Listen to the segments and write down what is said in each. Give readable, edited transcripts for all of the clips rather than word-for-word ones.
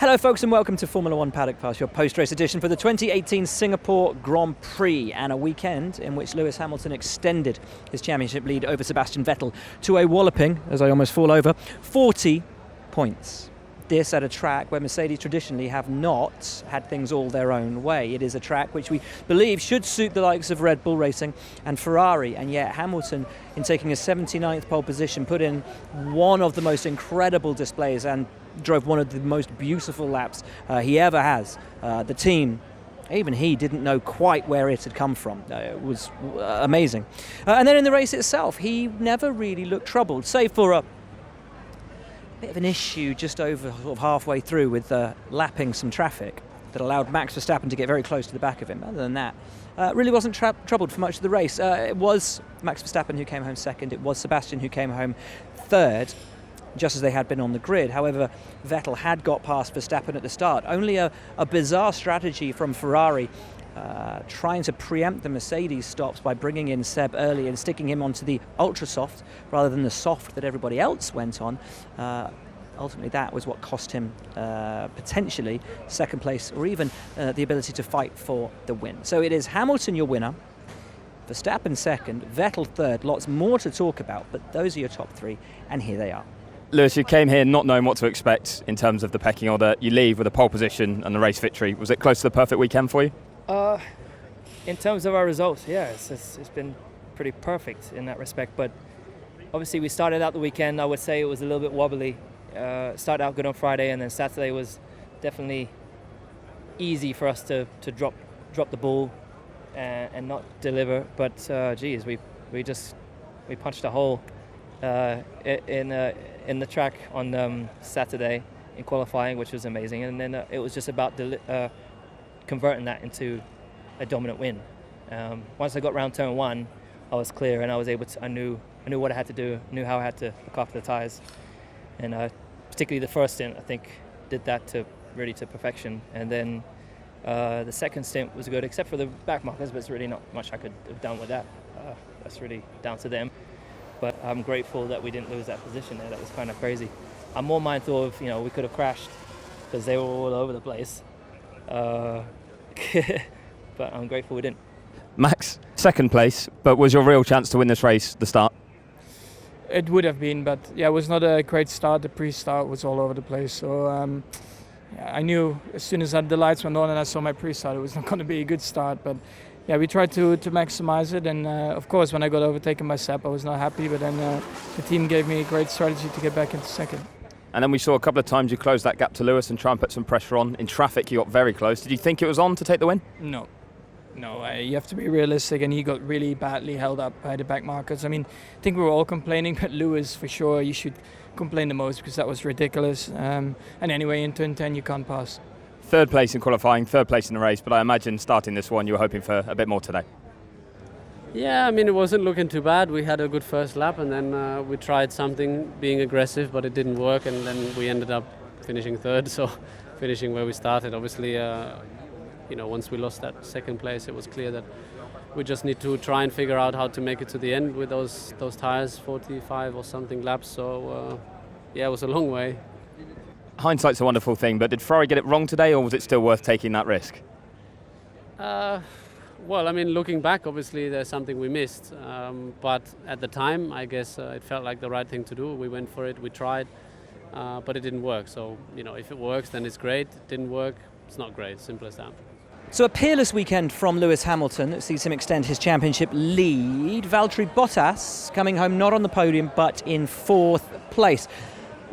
Hello folks and welcome to Formula One Paddock Pass, your post-race edition for the 2018 Singapore Grand Prix, and a weekend in which Lewis Hamilton extended his championship lead over Sebastian Vettel to a walloping, as I almost fall over, 40 points. This at a track where Mercedes traditionally have not had things all their own way. It is a track which we believe should suit the likes of Red Bull Racing and Ferrari, and yet Hamilton, in taking a 79th pole position, put in one of the most incredible displays and drove one of the most beautiful laps he ever has. The team, even he, didn't know quite where it had come from. It was amazing. And then in the race itself, he never really looked troubled, save for a bit of an issue just over sort of halfway through with lapping some traffic that allowed Max Verstappen to get very close to the back of him. Other than that, really wasn't troubled for much of the race. It was Max Verstappen who came home second. It was Sebastian who came home third, just as they had been on the grid. However, Vettel had got past Verstappen at the start. Only a bizarre strategy from Ferrari, trying to preempt the Mercedes stops by bringing in Seb early and sticking him onto the ultra soft rather than the soft that everybody else went on. Ultimately, that was what cost him potentially second place, or even the ability to fight for the win. So it is Hamilton your winner, Verstappen second, Vettel third. Lots more to talk about, but those are your top three, and here they are. Lewis, you came here not knowing what to expect in terms of the pecking order. You leave with a pole position and the race victory. Was it close to the perfect weekend for you? In terms of our results, yeah, it's been pretty perfect in that respect. But obviously we started out the weekend, I would say it was a little bit wobbly. Started out good on Friday, and then Saturday was definitely easy for us to drop the ball and not deliver. But geez, we punched a hole in the track on Saturday in qualifying, which was amazing, and then it was just about converting that into a dominant win. Once I got round turn one, I was clear, and I was able to. I knew what I had to do, knew how I had to look after the tyres, and particularly the first stint, I think, did that to perfection. And then the second stint was good, except for the back markers, but it's really not much I could have done with that. That's really down to them. But I'm grateful that we didn't lose that position there. That was kind of crazy. I'm more mindful of, we could have crashed because they were all over the place. But I'm grateful we didn't. Max, second place, but was your real chance to win this race the start? It would have been, but yeah, it was not a great start. The pre-start was all over the place. So I knew as soon as the lights went on and I saw my pre-start, it was not going to be a good start. But yeah, we tried to maximize it, and of course when I got overtaken by Seb, I was not happy, but then the team gave me a great strategy to get back into second. And then we saw a couple of times you closed that gap to Lewis and try and put some pressure on. In traffic, you got very close. Did you think it was on to take the win? No, you have to be realistic, and he got really badly held up by the back markers. I mean, I think we were all complaining, but Lewis, for sure, you should complain the most because that was ridiculous. And anyway, in turn 10, you can't pass. Third place in qualifying, third place in the race, but I imagine starting this one you were hoping for a bit more today. Yeah, I mean, it wasn't looking too bad. We had a good first lap, and then we tried something, being aggressive, but it didn't work, and then we ended up finishing third, so finishing where we started. Obviously, once we lost that second place, it was clear that we just need to try and figure out how to make it to the end with those tyres, 45 or something laps, so yeah, it was a long way. Hindsight's a wonderful thing, but did Ferrari get it wrong today, or was it still worth taking that risk? Well, I mean, looking back, obviously there's something we missed, but at the time, I guess it felt like the right thing to do. We went for it, we tried, but it didn't work. So, if it works, then it's great. It didn't work, it's not great, simple as that. So a peerless weekend from Lewis Hamilton that sees him extend his championship lead. Valtteri Bottas coming home not on the podium, but in fourth place.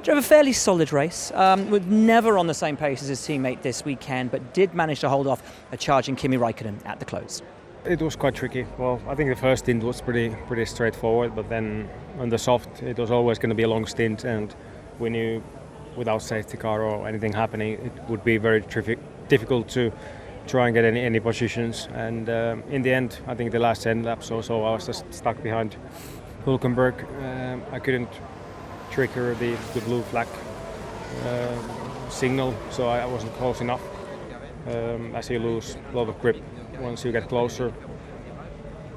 Drove a fairly solid race, was never on the same pace as his teammate this weekend, but did manage to hold off a charging Kimi Räikkönen at the close. It was quite tricky. Well, I think the first stint was pretty straightforward, but then on the soft, it was always going to be a long stint, and we knew without safety car or anything happening, it would be very difficult to try and get any positions. And in the end, I think the last 10 laps or so, I was just stuck behind Hülkenberg. I couldn't trigger the blue flag signal, so I wasn't close enough. As you lose a lot of grip once you get closer.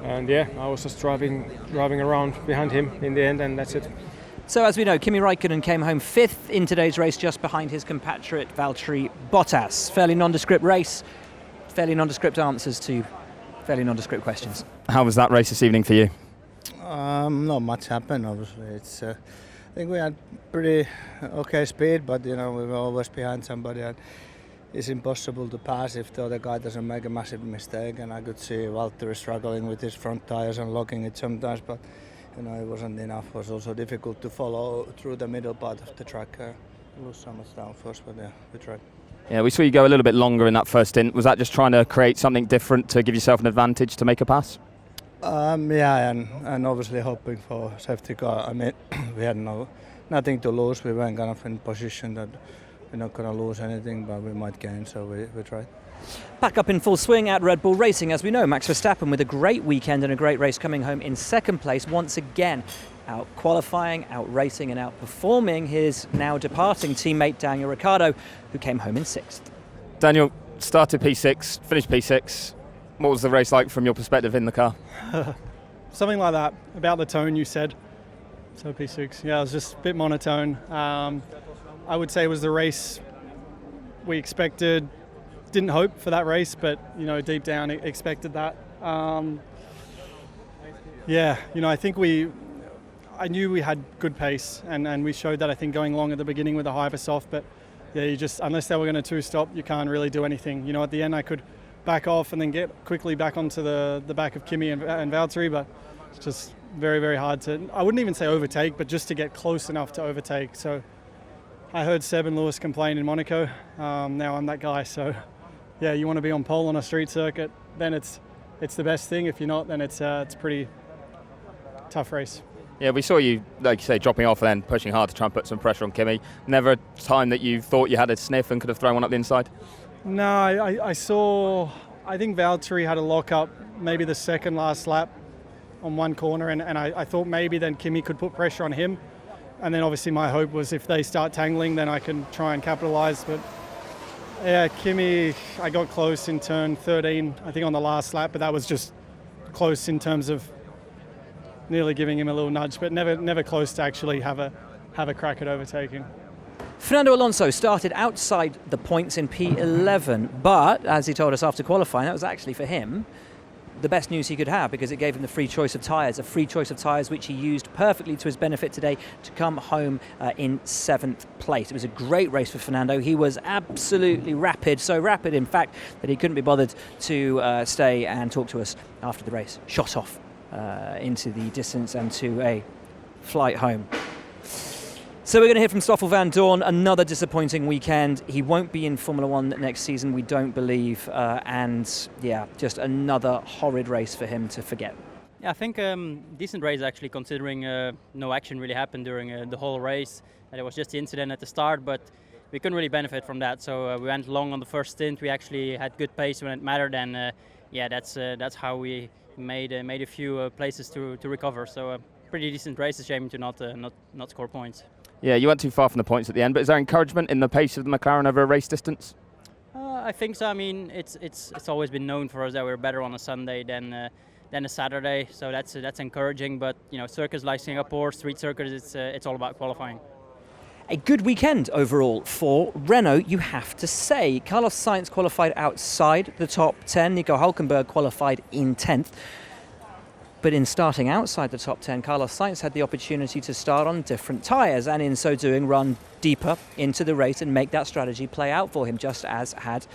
And yeah, I was just driving around behind him in the end, and that's it. So as we know, Kimi Raikkonen came home 5th in today's race, just behind his compatriot Valtteri Bottas. Fairly nondescript race, fairly nondescript answers to fairly nondescript questions. How was that race this evening for you? Not much happened, obviously. I think we had pretty okay speed, but we were always behind somebody, and it's impossible to pass if the other guy doesn't make a massive mistake. And I could see Valtteri struggling with his front tires and locking it sometimes, but it wasn't enough. It was also difficult to follow through the middle part of the track. Lose so much downforce, but yeah, we tried. Yeah, we saw you go a little bit longer in that first stint. Was that just trying to create something different to give yourself an advantage to make a pass? Yeah, and obviously hoping for safety car. I mean, we had nothing to lose. We weren't kind of in position that we're not going to lose anything, but we might gain, so we tried. Back up in full swing at Red Bull Racing, as we know, Max Verstappen with a great weekend and a great race, coming home in 2nd place once again, out qualifying, out racing and outperforming his now departing teammate Daniel Ricciardo, who came home in 6th. Daniel started P6, finished P6. What was the race like from your perspective in the car? Something like that, about the tone you said. So P6, yeah, it was just a bit monotone. I would say it was the race we expected. Didn't hope for that race, but deep down expected that. I think I knew we had good pace, and we showed that, I think, going long at the beginning with the hypersoft. But yeah, you just, unless they were going to two-stop, you can't really do anything. At the end I could back off and then get quickly back onto the back of Kimi and Valtteri, but it's just very, very hard to, I wouldn't even say overtake, but just to get close enough to overtake. So I heard Seb and Lewis complain in Monaco. Now I'm that guy. So yeah, you want to be on pole on a street circuit, then it's the best thing. If you're not, then it's pretty tough race. Yeah, we saw you, like you say, dropping off and then pushing hard to try and put some pressure on Kimi. Never a time that you thought you had a sniff and could have thrown one up the inside? No, I think Valtteri had a lock up maybe the second last lap on one corner, and I thought maybe then Kimi could put pressure on him. And then obviously my hope was if they start tangling, then I can try and capitalise. But yeah, Kimi, I got close in turn 13, I think on the last lap, but that was just close in terms of nearly giving him a little nudge, but never close to actually have a crack at overtaking. Fernando Alonso started outside the points in P11, but as he told us after qualifying, that was actually for him the best news he could have, because it gave him the free choice of tyres, which he used perfectly to his benefit today to come home in 7th place. It was a great race for Fernando. He was absolutely rapid, so rapid in fact that he couldn't be bothered to stay and talk to us after the race. Shot off into the distance and to a flight home. So we're going to hear from Stoffel van Dorn. Another disappointing weekend. He won't be in Formula One next season, we don't believe. And yeah, just another horrid race for him to forget. Yeah, I think decent race actually, considering no action really happened during the whole race. It was just the incident at the start, but we couldn't really benefit from that. So we went long on the first stint. We actually had good pace when it mattered, and that's how we made a few places to recover. So pretty decent race. A shame to not score points. Yeah, you went too far from the points at the end, but is there encouragement in the pace of the McLaren over a race distance? I think so. I mean, it's always been known for us that we're better on a Sunday than a Saturday, so that's encouraging. But circuits like Singapore, street circuits, it's all about qualifying. A good weekend overall for Renault, you have to say. Carlos Sainz qualified outside the top 10. Nico Hülkenberg qualified in 10th. But in starting outside the top 10, Carlos Sainz had the opportunity to start on different tyres, and in so doing run deeper into the race and make that strategy play out for him, just as had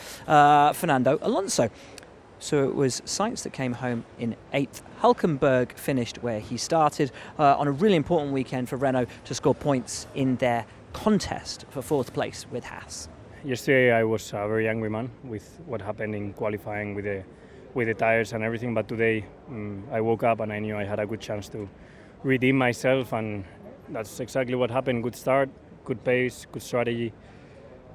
Fernando Alonso. So it was Sainz that came home in 8th. Hülkenberg finished where he started on a really important weekend for Renault to score points in their contest for 4th place with Haas. Yesterday I was a very angry man with what happened in qualifying with the tires and everything, but today I woke up and I knew I had a good chance to redeem myself, and that's exactly what happened. Good start, good pace, good strategy,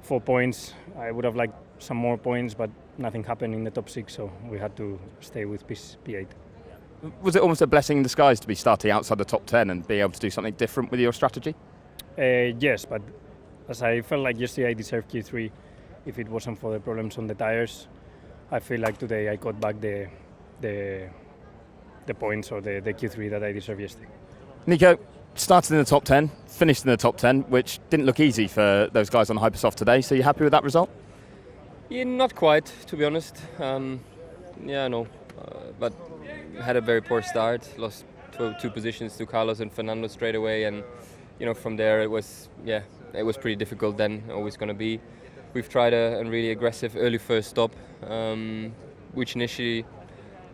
4 points. I would have liked some more points, but nothing happened in the top 6, so we had to stay with P8. Was it almost a blessing in disguise to be starting outside the top 10 and being able to do something different with your strategy? Yes, but as I felt like yesterday I deserved Q3 if it wasn't for the problems on the tires. I feel like today I got back the points or the Q3 that I deserved yesterday. Nico, started in the top 10, finished in the top 10, which didn't look easy for those guys on Hypersoft today. So you happy with that result? Yeah, not quite, to be honest. No, but had a very poor start. Lost two positions to Carlos and Fernando straight away, and from there it was pretty difficult. Then always going to be. We've tried a really aggressive early first stop, which initially,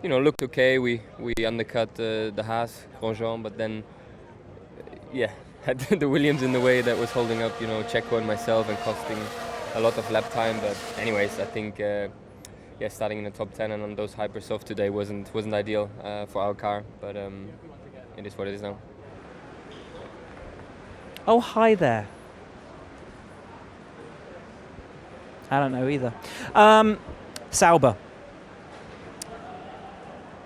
looked okay. We undercut the Haas Grosjean, but then had the Williams in the way that was holding up, Checo and myself and costing a lot of lap time. But anyways, I think starting in the top 10 and on those Hypersoft today wasn't ideal for our car, but it is what it is now. Oh, hi there. I don't know either. Sauber.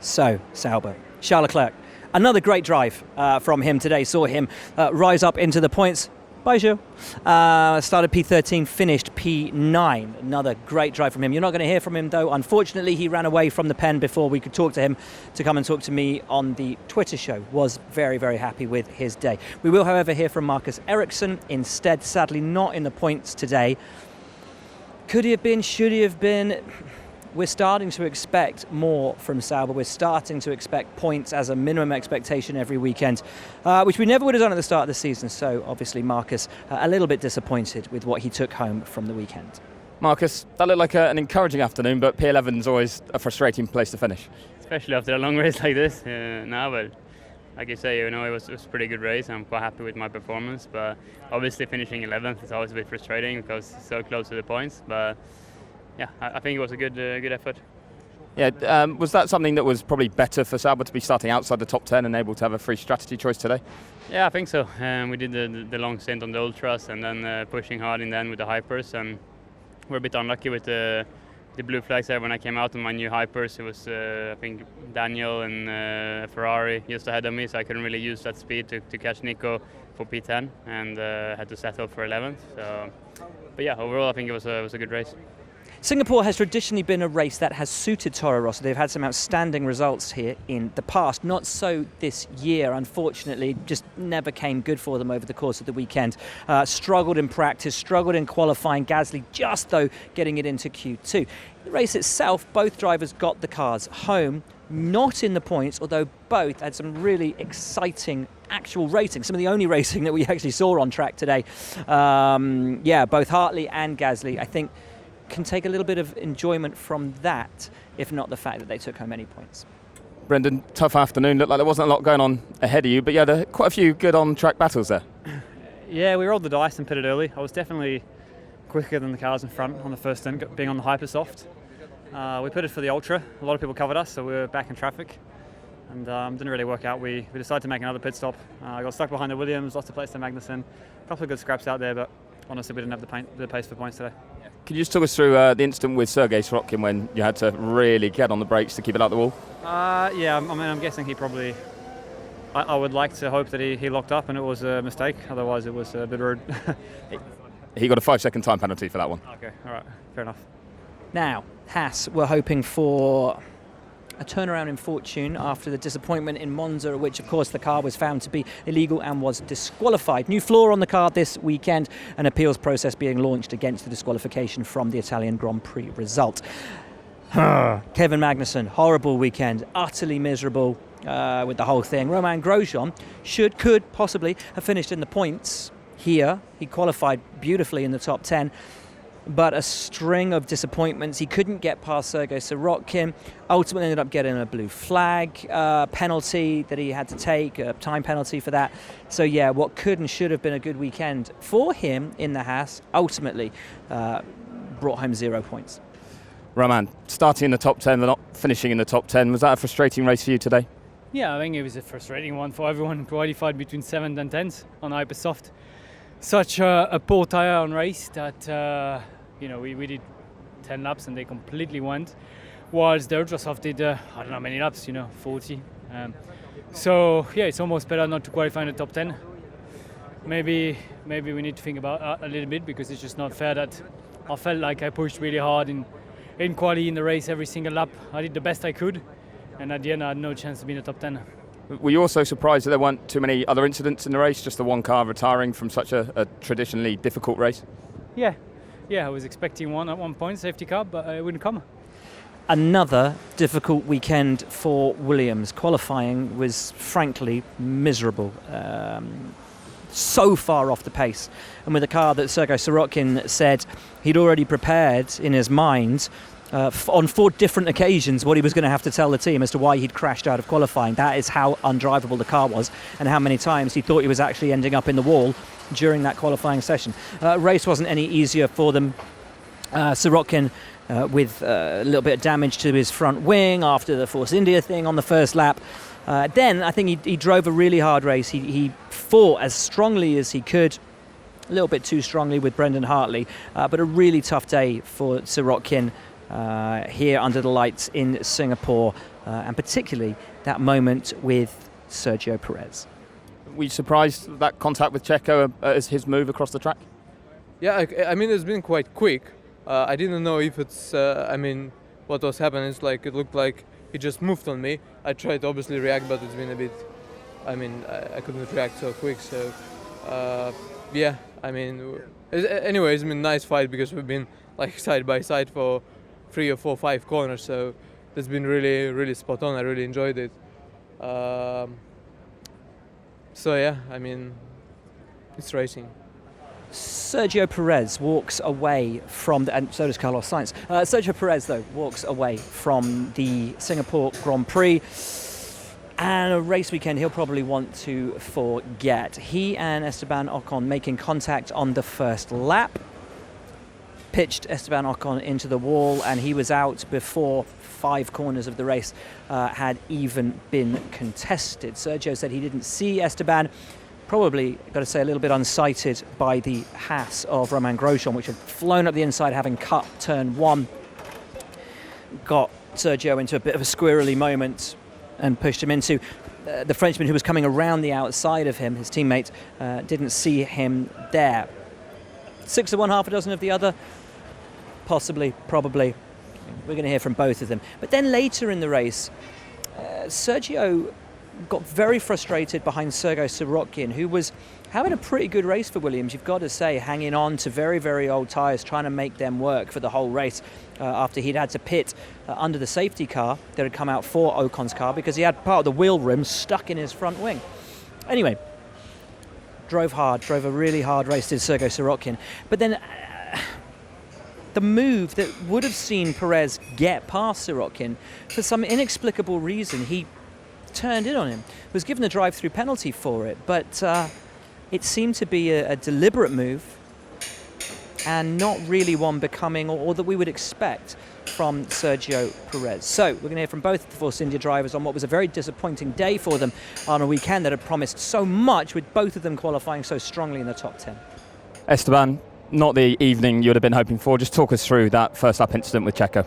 Sauber. Charles Leclerc. Another great drive from him today. Saw him rise up into the points. Bonjour. Started P13, finished P9. Another great drive from him. You're not going to hear from him, though. Unfortunately, he ran away from the pen before we could talk to him to come and talk to me on the Twitter show. Was very, very happy with his day. We will, however, hear from Marcus Ericsson instead. Sadly, not in the points today. Could he have been? Should he have been? We're starting to expect more from Sauber. We're starting to expect points as a minimum expectation every weekend, which we never would have done at the start of the season. So obviously Marcus a little bit disappointed with what he took home from the weekend. Marcus, that looked like an encouraging afternoon, but P11 is always a frustrating place to finish. Especially after a long race like this now, but like you say, it was a pretty good race. I'm quite happy with my performance, but obviously finishing 11th is always a bit frustrating because it's so close to the points. But yeah, I think it was a good effort. Yeah, was that something that was probably better for Sauber to be starting outside the top 10 and able to have a free strategy choice today? Yeah, I think so. We did the long stint on the Ultras and then pushing hard in the end with the Hypers, and we're a bit unlucky with the blue flags there when I came out on my new Hypers. It was, I think, Daniel and Ferrari just ahead of me, so I couldn't really use that speed to catch Nico for P10 and had to settle for 11th. So, but yeah, overall I think it was a good race. Singapore has traditionally been a race that has suited Toro Rosso. They've had some outstanding results here in the past. Not so this year, unfortunately. Just never came good for them over the course of the weekend. Struggled in practice, struggled in qualifying. Gasly just, though, getting it into Q2. The race itself, both drivers got the cars home. Not in the points, although both had some really exciting actual racing. Some of the only racing that we actually saw on track today. Both Hartley and Gasly, I think, can take a little bit of enjoyment from that, if not the fact that they took home any points. Brendan, tough afternoon. Looked like there wasn't a lot going on ahead of you, but you had quite a few good on-track battles there. Yeah, we rolled the dice and pitted early. I was definitely quicker than the cars in front on the first stint, being on the Hypersoft. We pitted for the Ultra. A lot of people covered us, so we were back in traffic. And didn't really work out. We decided to make another pit stop. I got stuck behind the Williams, lost a place to Magnussen. A couple of good scraps out there, but honestly, we didn't have the pace for points today. Can you just talk us through the incident with Sergei Sorokin when you had to really get on the brakes to keep it out the wall? I'm guessing he probably... I would like to hope that he locked up and it was a mistake. Otherwise, it was a bit rude. He got a 5-second time penalty for that one. Okay, all right, fair enough. Now, Haas were hoping for a turnaround in fortune after the disappointment in Monza, which of course the car was found to be illegal and was disqualified. New flaw on the car this weekend, an appeals process being launched against the disqualification from the Italian Grand Prix result. Kevin Magnussen, horrible weekend, utterly miserable with the whole thing. Romain Grosjean could possibly have finished in the points here. He qualified beautifully in the top 10. But a string of disappointments. He couldn't get past Sergei Sorokin. Ultimately ended up getting a blue flag penalty that he had to take, a time penalty for that. So yeah, what could and should have been a good weekend for him in the Haas ultimately brought home 0 points. Roman, starting in the top 10 but not finishing in the top 10, was that a frustrating race for you today? Yeah, I think it was a frustrating one for everyone qualified between 7th and 10th on Hypersoft. Such a poor tyre on race that we did 10 laps and they completely went, whilst the Ultrasoft did I don't know how many laps, 40. So yeah, it's almost better not to qualify in the top 10. Maybe we need to think about a little bit, because it's just not fair that I felt like I pushed really hard in quali in the race every single lap. I did the best I could, and at the end I had no chance to be in the top 10. Were you also surprised that there weren't too many other incidents in the race, just the one car retiring from such a traditionally difficult race? Yeah, I was expecting one at one point, safety car, but it wouldn't come. Another difficult weekend for Williams. Qualifying was frankly miserable. So far off the pace, and with a car that Sergei Sirotkin said he'd already prepared in his mind on 4 different occasions what he was going to have to tell the team as to why he'd crashed out of qualifying. That is how undrivable the car was, and how many times he thought he was actually ending up in the wall during that qualifying session. Race wasn't any easier for them. Sirotkin with a little bit of damage to his front wing after the Force India thing on the first lap. Then I think he drove a really hard race. He fought as strongly as he could, a little bit too strongly with Brendan Hartley, but a really tough day for Sirotkin here under the lights in Singapore, and particularly that moment with Sergio Perez. Were you surprised that contact with Checo as his move across the track? Yeah, I mean, it's been quite quick. I didn't know if it's, what was happening. It's like, it looked like he just moved on me. I tried to obviously react, but it's been a bit, I couldn't react so quick. So, anyway, it's been a nice fight because we've been like side by side for 3 or 4, 5 corners. So it's been really, really spot on. I really enjoyed it. It's racing. Sergio Perez walks away from, and so does Carlos Sainz. Sergio Perez, though, walks away from the Singapore Grand Prix, and a race weekend he'll probably want to forget. He and Esteban Ocon making contact on the first lap, pitched Esteban Ocon into the wall, and he was out before 5 corners of the race had even been contested. Sergio said he didn't see Esteban. Probably, got to say, a little bit unsighted by the Haas of Romain Grosjean, which had flown up the inside, having cut turn 1. Got Sergio into a bit of a squirrely moment and pushed him into the Frenchman who was coming around the outside of him. His teammate didn't see him there. 6 of one, half a dozen of the other. Possibly, probably. We're going to hear from both of them. But then later in the race, Sergio got very frustrated behind Sergei Sirotkin, who was having a pretty good race for Williams, you've got to say, hanging on to very, very old tyres, trying to make them work for the whole race after he'd had to pit under the safety car that had come out for Ocon's car because he had part of the wheel rim stuck in his front wing. Anyway, drove a really hard race, did Sergei Sirotkin. But then the move that would have seen Perez get past Sirotkin, for some inexplicable reason, he turned in on him, was given a drive-through penalty for it, but it seemed to be a deliberate move and not really one becoming or that we would expect from Sergio Perez. So we're going to hear from both of the Force India drivers on what was a very disappointing day for them on a weekend that had promised so much, with both of them qualifying so strongly in the top 10. Esteban, not the evening you would have been hoping for. Just talk us through that first lap incident with Checo.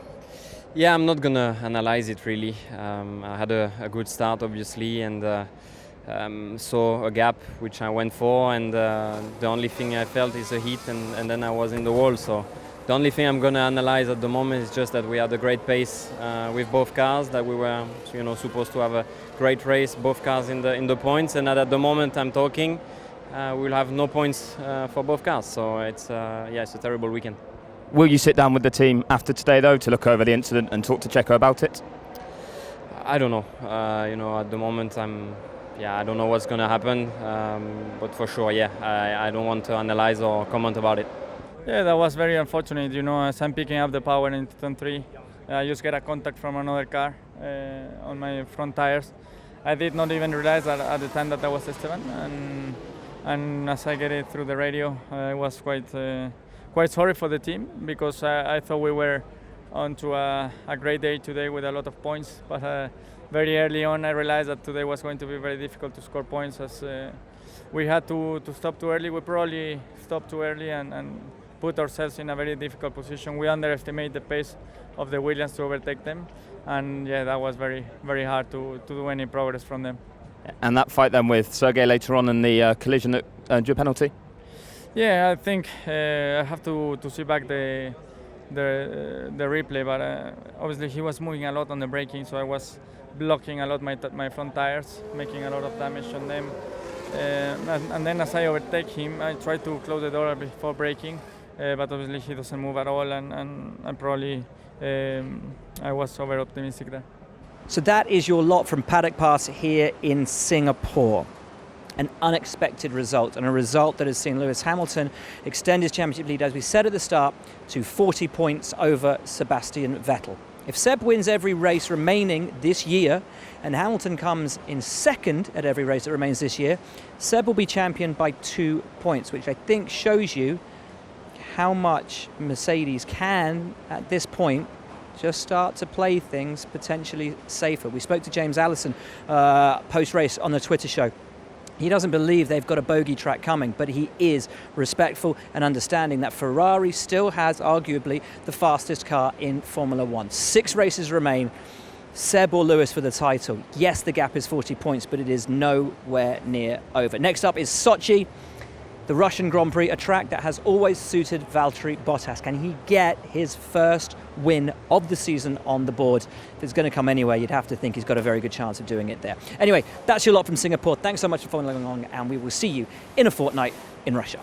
Yeah, I'm not gonna analyze it really. I had a good start, obviously, and saw a gap which I went for, and the only thing I felt is a heat, and then I was in the wall. So the only thing I'm gonna analyze at the moment is just that we had a great pace with both cars, that we were, supposed to have a great race, both cars in the points, and at the moment I'm talking, we'll have no points for both cars. So it's a terrible weekend. Will you sit down with the team after today, though, to look over the incident and talk to Checo about it? I don't know. At the moment, I don't know what's going to happen. But for sure, I don't want to analyze or comment about it. Yeah, that was very unfortunate. As I'm picking up the power in turn 3, I just get a contact from another car on my front tires. I did not even realize that at the time that was Esteban. And as I get it through the radio, I was quite sorry for the team, because I thought we were onto a great day today with a lot of points, but very early on I realized that today was going to be very difficult to score points, as we had to stop too early. We probably stopped too early and put ourselves in a very difficult position. We underestimate the pace of the Williams to overtake them, and that was very, very hard to do any progress from them. And that fight then with Sergei later on in the collision that earned you a penalty? Yeah, I think I have to see back the replay, but obviously he was moving a lot on the braking, so I was blocking a lot my front tires, making a lot of damage on them. And then as I overtake him, I try to close the door before braking, but obviously he doesn't move at all, and probably I was over optimistic there. So that is your lot from Paddock Pass here in Singapore. An unexpected result, and a result that has seen Lewis Hamilton extend his championship lead, as we said at the start, to 40 points over Sebastian Vettel. If Seb wins every race remaining this year and Hamilton comes in second at every race that remains this year, Seb will be champion by 2 points, which I think shows you how much Mercedes can, at this point, just start to play things potentially safer. We spoke to James Allison post-race on the Twitter show. He doesn't believe they've got a bogey track coming, but he is respectful and understanding that Ferrari still has arguably the fastest car in Formula One. 6 races remain. Seb or Lewis for the title. Yes, the gap is 40 points, but it is nowhere near over. Next up is Sochi, the Russian Grand Prix, a track that has always suited Valtteri Bottas. Can he get his first win of the season on the board? If it's going to come anywhere, you'd have to think he's got a very good chance of doing it there. Anyway, that's your lot from Singapore. Thanks so much for following along, and we will see you in a fortnight in Russia.